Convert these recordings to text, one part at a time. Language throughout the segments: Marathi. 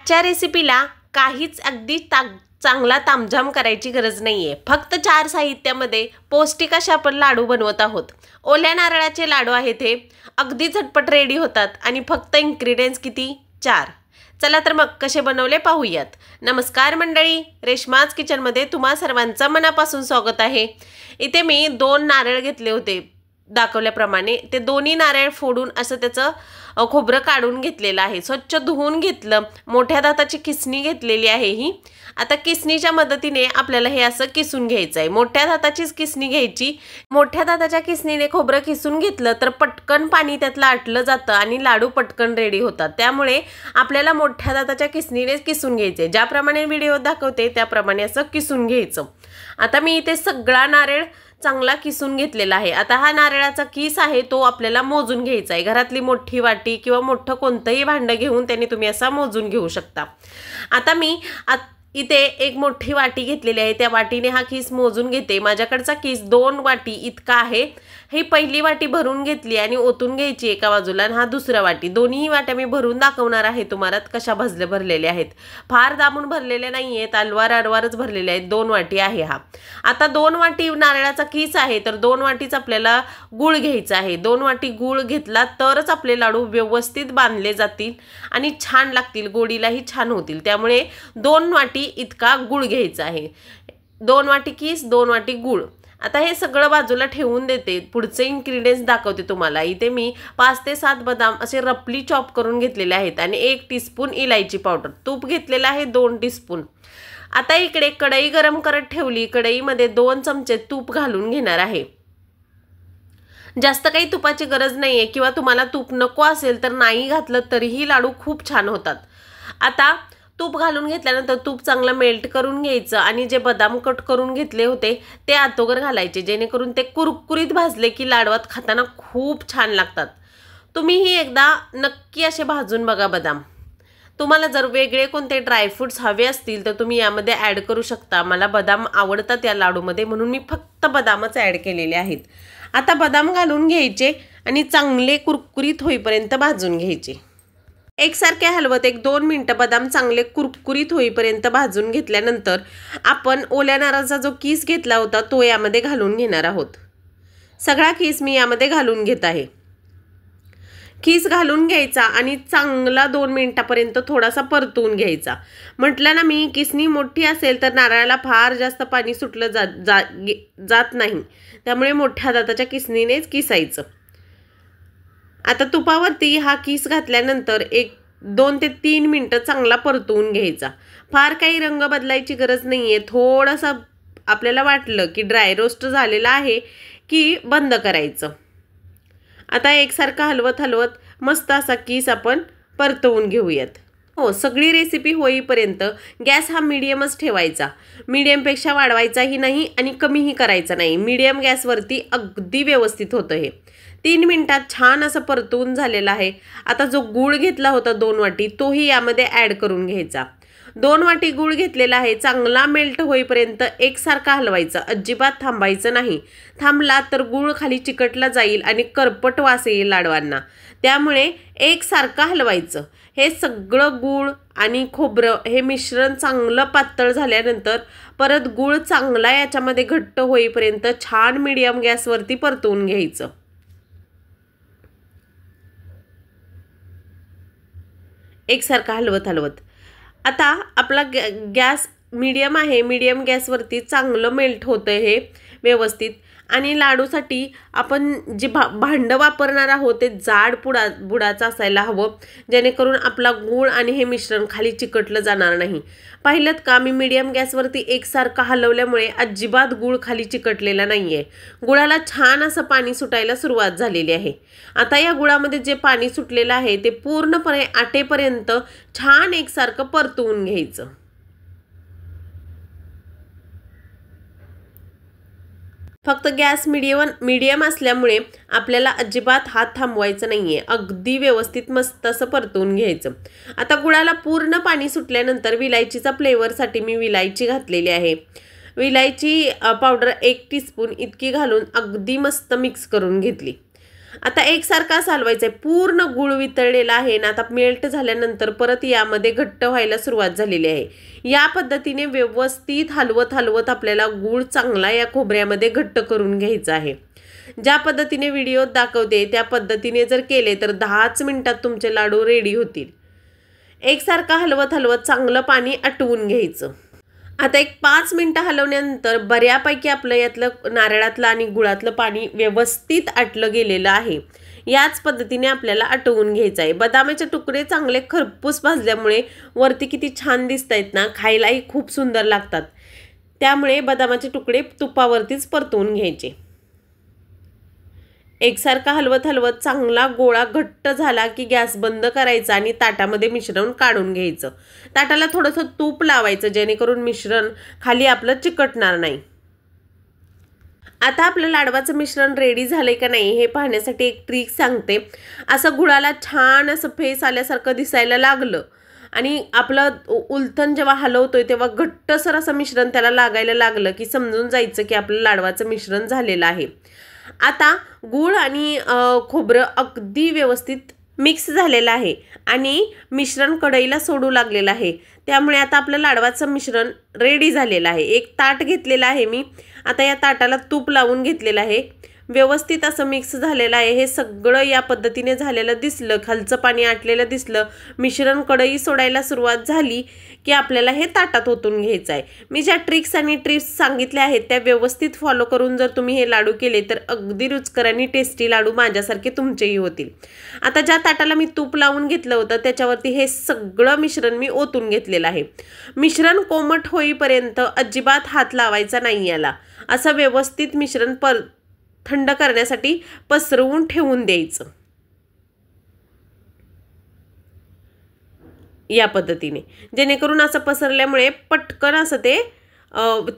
च्या रेसिपीला काहीच अगदी चांगला तामझाम करायची गरज नाहीये। फक्त 4 साहित्यामध्ये पौष्टिक असे आपण लाडू बनवत आहोत। ओल्या नारळाचे लाडू आहेत हे, अगदी झटपट रेडी होतात आणि फक्त इन्ग्रेडियंट्स किती 4। चला तर मग कसे बनवले पाहूयात। नमस्कार मंडळी, रेश्माज किचनमध्ये तुम्हा सर्वांचं मनापासून स्वागत आहे। इथे मी 2 नारळ घेतले होते दाखवल्याप्रमाणे। ते दोन्ही नारळ फोडून असं त्याचं खोबरं काढून घेतलेलं आहे। स्वच्छ धुवून घेतलं। मोठ्या दाताची किसणी घेतलेली आहे ही। आता किसणीच्या मदतीने आपल्याला हे असं किसून घ्यायचं आहे। मोठ्या दाताचीच किसणी घ्यायची। मोठ्या दाताच्या किसणीने खोबरं किसून घेतलं तर पटकन पाणी त्यातलं आटलं जातं आणि लाडू पटकन रेडी होतात। त्यामुळे आपल्याला मोठ्या दाताच्या किसणीने किसून घ्यायचे। ज्याप्रमाणे व्हिडिओ दाखवते त्याप्रमाणे असं किसून घ्यायचं। आता मी इथे सगळा नारळ चांगला किसून घेतलेला आहे। आता हा नारळाचा किस आहे तो आपल्याला मोजून घ्यायचा आहे। घरातली मोठी वाटी किंवा मोठं कोणतंही भांडं घेऊन त्याने तुम्ही असा मोजून घेऊ शकता। आता मी इथे एक मोठी वाटी घेतलेली आहे। त्या वाटीने हा किस मोजून घेते। माझ्याकडचा किस 2 वाटी इतका आहे। ही पहिली वाटी भरून घेतली आणि ओतून घ्यायची एका बाजूला, आणि हा दुसरा वाटी। दोन्ही वाट्या मी भरून दाखवणार आहे तुम्हाला कशा भरलेल्या आहेत। फार दाबून भरलेले नाही आहेत, अलवारच भरलेले आहेत। 2 वाटी आहे हा। आता 2 वाटी नारळाचा किस आहे तर 2 वाटीच आपल्याला गूळ घ्यायचा आहे। 2 वाटी गूळ घेतला तरच आपले लाडू व्यवस्थित बांधले जातील आणि छान लागतील, गोडीलाही छान होतील। त्यामुळे 2 वाटी इतका गूळ घ्यायचा आहे। 2 वाटी किस, 2 वाटी गूळ। आता हे सगळं बाजूला ठेवून देते। पुढचे इन्ग्रेडियंट्स दाखवते तुम्हाला। इथे मी 5 ते 7 बदाम असे रफली चॉप करून घेतलेले आहेत आणि 1 टीस्पून इलायची पावडर। तूप घेतलेला आहे 2 टीस्पून। आता इकडे कढई गरम करत ठेवली। कढईमध्ये 2 चमचे तूप घालून घेणार आहे। जास्त काही तुपाची गरज नाहीये, किंवा तुम्हाला तूप नको असेल तर नाही घातलं तरीही लाडू खूप छान होतात। आता तूप घालून घेतल्यानंतर तूप चांगलं मेल्ट करून घ्यायचं आणि जे बदाम कट करून घेतले होते ते आतोगर घालायचे, जेणेकरून ते कुरकुरीत भाजले की लाडवात खाताना खूप छान लागतात। तुम्हीही एकदा नक्की असे भाजून बघा बदाम। तुम्हाला जर वेगळे कोणते ड्रायफ्रूट्स हवे असतील तर तुम्ही यामध्ये ॲड करू शकता। मला बदाम आवडतात या लाडूमध्ये, म्हणून मी फक्त बदामच ॲड केलेले आहेत। आता बदाम घालून घ्यायचे आणि चांगले कुरकुरीत होईपर्यंत भाजून घ्यायचे। एकसारखे हलवत 1-2 मिनिटं बदाम चांगले कुरकुरीत होईपर्यंत भाजून घेतल्यानंतर आपण ओल्या नारळाचा जो किस घेतला होता तो यामध्ये घालून घेणार आहोत। सगळा किस मी यामध्ये घालून घेत आहे। किस घालून घ्यायचा आणि चांगला 2 मिनिटापर्यंत थोडासा परतवून घ्यायचा। म्हटलं ना मी, किसणी मोठी असेल तर नारळाला फार जास्त पाणी सुटलं जात नाही, त्यामुळे मोठ्या दाताच्या किसणीनेच किसायचं। आता तुपावरती हा किस घातल्यानंतर 2 ते 3 मिनिटं चांगला परतवून घ्यायचा। फार काही रंग बदलायची गरज नाहीये। थोडंसं आपल्याला वाटलं की ड्राय रोस्ट झालेला आहे की बंद करायचं। आता एकसारखा हलवत मस्त असा किस आपण परतवून घेऊयात। हो, सगळी रेसिपी होईपर्यंत गॅस हा मीडियमच ठेवायचा। मीडियमपेक्षा वाढवायचाही नाही आणि कमीही करायचा नाही। मीडियम गॅसवरती अगदी व्यवस्थित होतं हे। 3 मिनिटात छान असं परतवून झालेलं आहे। आता जो गूळ घेतला होता 2 वाटी तोही यामध्ये ॲड करून घ्यायचा। 2 वाटी गूळ घेतलेला आहे। चांगला मेल्ट होईपर्यंत एकसारखा हलवायचा, अजिबात थांबायचं नाही। थांबला तर गूळ खाली चिकटला जाईल आणि करपट वास येईल लाडवांना। त्यामुळे एकसारखं हलवायचं। हे सगळं गूळ आणि खोबरं हे मिश्रण चांगलं पातळ झाल्यानंतर परत गूळ चांगला याच्यामध्ये घट्ट होईपर्यंत छान मीडियम गॅसवरती परतवून घ्यायचं। एकसारखा हलवत आता आपला गॅस मीडियम आहे। मीडियम गॅसवरती चांगलं मेल्ट होतं हे व्यवस्थित। आणि लाडूसाठी आपण जे भांडं वापरणार आहोत ते जाड बुडाचं असायला हवं, जेणेकरून आपला गूळ आणि हे मिश्रण खाली चिकटलं जाणार नाही। पाहिलं का, मी मीडियम गॅसवरती एकसारखं हलवल्यामुळे अजिबात गूळ खाली चिकटलेला नाहीये। गुळाला छान असं पाणी सुटायला सुरुवात झालेली आहे। आता या गुळामध्ये जे पाणी सुटलेलं आहे ते पूर्णपणे आटेपर्यंत छान एकसारखं परतवून घ्यायचं। फक्त गॅस मीडियम असल्यामुळे आपल्याला अजिबात हात थांबवायचा नाहीये। अगदी व्यवस्थित मस्त असं परतवून घ्यायचं। आता गुळाला पूर्ण पाणी सुटल्यानंतर विलायचीचा फ्लेवरसाठी मी विलायची घातलेली आहे। विलायची पावडर 1 टीस्पून इतकी घालून अगदी मस्त मिक्स करून घेतली। आता एकसारखा हलवायचा आहे. पूर्ण गूळ वितळलेला आहे ना, आता मेल्ट झाल्यानंतर परत यामध्ये घट्ट व्हायला सुरुवात झालेली आहे. या पद्धतीने व्यवस्थित हलवत हलवत आपल्याला गूळ चांगला या खोबऱ्यामध्ये घट्ट करून घ्यायचा आहे. ज्या पद्धतीने व्हिडिओत दाखवते त्या पद्धतीने जर केले तर 10च मिनिटात तुमचे लाडू रेडी होतील. एकसारखा हलवत हलवत चांगलं पाणी आटवून घ्यायचं. आता एक 5 मिनिटं हलवल्यानंतर बऱ्यापैकी आपलं यातलं नारळातलं आणि गुळातलं पाणी व्यवस्थित आटलं गेलेलं आहे. याच पद्धतीने आपल्याला आटवून घ्यायचं आहे. बदामाचे तुकडे चांगले खरपूस भाजल्यामुळे वरती किती छान दिसत आहेत ना, खायलाही खूप सुंदर लागतात. त्यामुळे बदामाचे तुकडे तुपावरतीच परतवून घ्यायचे. एकसारखा हलवत हलवत चांगला गोळा घट्ट झाला की गॅस बंद करायचा आणि ताटामध्ये मिश्रण काढून घ्यायचं. ताटाला थोडंसं तूप लावायचं जेणेकरून मिश्रण खाली आपलं चिकटणार नाही. आता आपलं लाडवाचं मिश्रण रेडी झालंय का नाही हे पाहण्यासाठी एक ट्रिक सांगते. असं गुळाला छान असं फेस आल्यासारखं दिसायला लागलं आणि आपलं उलथन जेव्हा हलवतोय तेव्हा घट्टसर असं मिश्रण त्याला लागायला लागलं की समजून जायचं की आपलं लाडवाचं मिश्रण झालेलं आहे. आता गूळ आणि खोबरं अगदी व्यवस्थित मिक्स झालेलं आहे आणि मिश्रण कढईला सोडू लागलेलं आहे. त्यामुळे आता आपलं लाडवाचं मिश्रण रेडी झालेलं आहे. एक ताट घेतलेलं आहे मी. आता या ताटाला तूप लावून घेतलेलं आहे. व्यवस्थित असं मिक्स झालेलं आहे. हे सगळं या पद्धतीने झालेलं दिसलं, खालचं पाणी आटलेलं दिसलं, मिश्रण कढई सोडायला सुरुवात झाली की आपल्याला हे ताटात ओतून घ्यायचं आहे. मी ज्या ट्रिक्स आणि टिप्स सांगितल्या आहेत त्या व्यवस्थित फॉलो करून जर तुम्ही हे लाडू केले तर अगदी रुचकर आणि टेस्टी लाडू माझ्यासारखे तुमचेही होतील. आता ज्या ताटाला मी तूप लावून घेतलं होतं त्याच्यावरती हे सगळं मिश्रण मी ओतून घेतलेलं आहे. मिश्रण कोमट होईपर्यंत अजिबात हात लावायचा नाही याला. असं व्यवस्थित मिश्रण थंड करण्यासाठी पसरवून ठेवून द्यायचं. या पद्धतीने जेणेकरून असं पसरल्यामुळे पटकन असं ते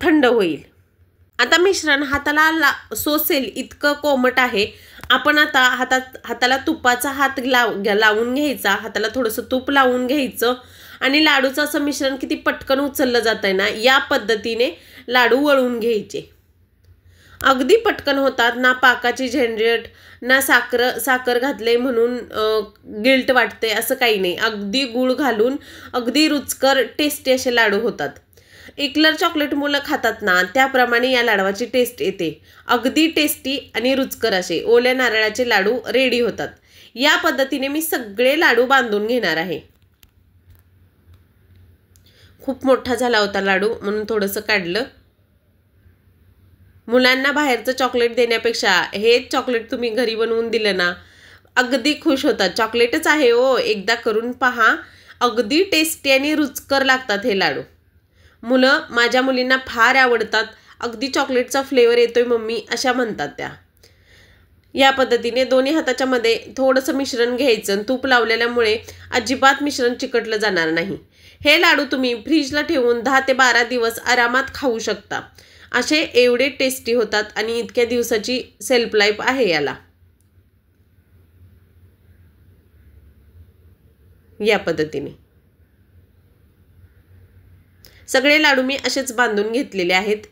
थंड होईल. आता मिश्रण हाताला सोसेल इतकं कोमट आहे. आपण आता हाताला तुपाचा हात लावून घ्यायचा. हाताला थोडंसं तूप लावून घ्यायचं आणि लाडूचं असं मिश्रण किती पटकन उचललं जात आहे ना, या पद्धतीने लाडू वळून घ्यायचे. अगदी पटकन होतात. ना पाकाची झंझट, ना साखर घातले म्हणून गिल्ट वाटते असं काही नाही. अगदी गूळ घालून अगदी रुचकर टेस्टी असे लाडू होतात. इक्लर चॉकलेट मुलं खातात ना त्याप्रमाणे या लाडवाची टेस्ट येते. अगदी टेस्टी आणि रुचकर असे ओल्या नारळाचे लाडू रेडी होतात. या पद्धतीने मी सगळे लाडू बांधून घेणार आहे. खूप मोठा झाला होता लाडू म्हणून थोडंसं काढलं. मुलांना बाहेरचं चॉकलेट देण्यापेक्षा हेच चॉकलेट तुम्ही घरी बनवून दिलं ना अगदी खुश होतात. चॉकलेटच आहे हो, एकदा करून पहा. अगदी टेस्टी आणि रुचकर लागतात हे लाडू. माझ्या मुलींना फार आवडतात. अगदी चॉकलेटचा फ्लेवर येतोय मम्मी अशा म्हणतात त्या. या पद्धतीने दोन्ही हाताच्या मध्ये थोडंसं मिश्रण घ्यायचं. तूप लावलेल्यामुळे अजिबात मिश्रण चिकटलं जाणार नाही. हे लाडू तुम्ही फ्रीजला ठेवून 10 ते 12 दिवस आरामात खाऊ शकता. असे एवढे टेस्टी होतात आणि इतक्या दिवसाची सेल्फ लाईफ आहे याला. या पद्धतीने सगळे लाडू मी असेच बांधून घेतलेले आहेत.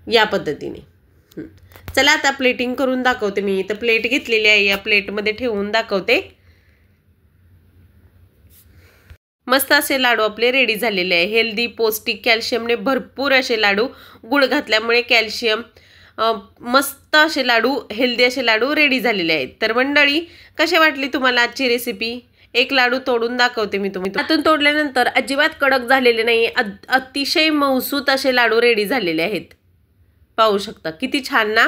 या पद्धतीने चला आता प्लेटिंग करून दाखवते. मी इथं प्लेट घेतलेली आहे. या प्लेटमध्ये ठेवून दाखवते. मस्त असे लाडू आपले रेडी झालेले आहे. हेल्दी, पौष्टिक, कॅल्शियमने भरपूर असे लाडू. गुळ घातल्यामुळे कॅल्शियम, मस्त असे लाडू, हेल्दी असे लाडू रेडी झालेले आहेत. तर मंडळी, कशी वाटली तुम्हाला आजची रेसिपी? एक लाडू तोडून दाखवते मी. तुम्ही हातून तोडल्यानंतर अजिबात कडक झालेले नाही. अतिशय मऊसूत असे लाडू रेडी झालेले आहेत. पाहू शकता किती छान ना.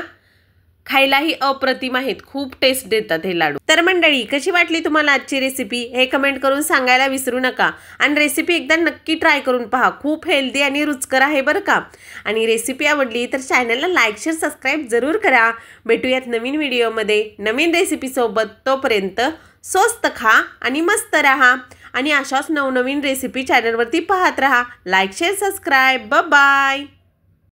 खायलाही अप्रतिम आहेत. खूप टेस्ट देतात हे लाडू. तर मंडळी, कशी वाटली तुम्हाला आजची रेसिपी हे कमेंट करून सांगायला विसरू नका. आणि रेसिपी एकदा नक्की ट्राय करून पहा. खूप हेल्दी आणि रुचकर आहे बरं का. आणि रेसिपी आवडली तर चॅनलला लाईक, शेअर, सबस्क्राईब जरूर करा. भेटूयात नवीन व्हिडिओमध्ये नवीन रेसिपीसोबत. तोपर्यंत स्वस्त खा आणि मस्त राहा. आणि अशाच नवनवीन रेसिपी चॅनलवरती पाहत राहा. Like, share, subscribe. बाय.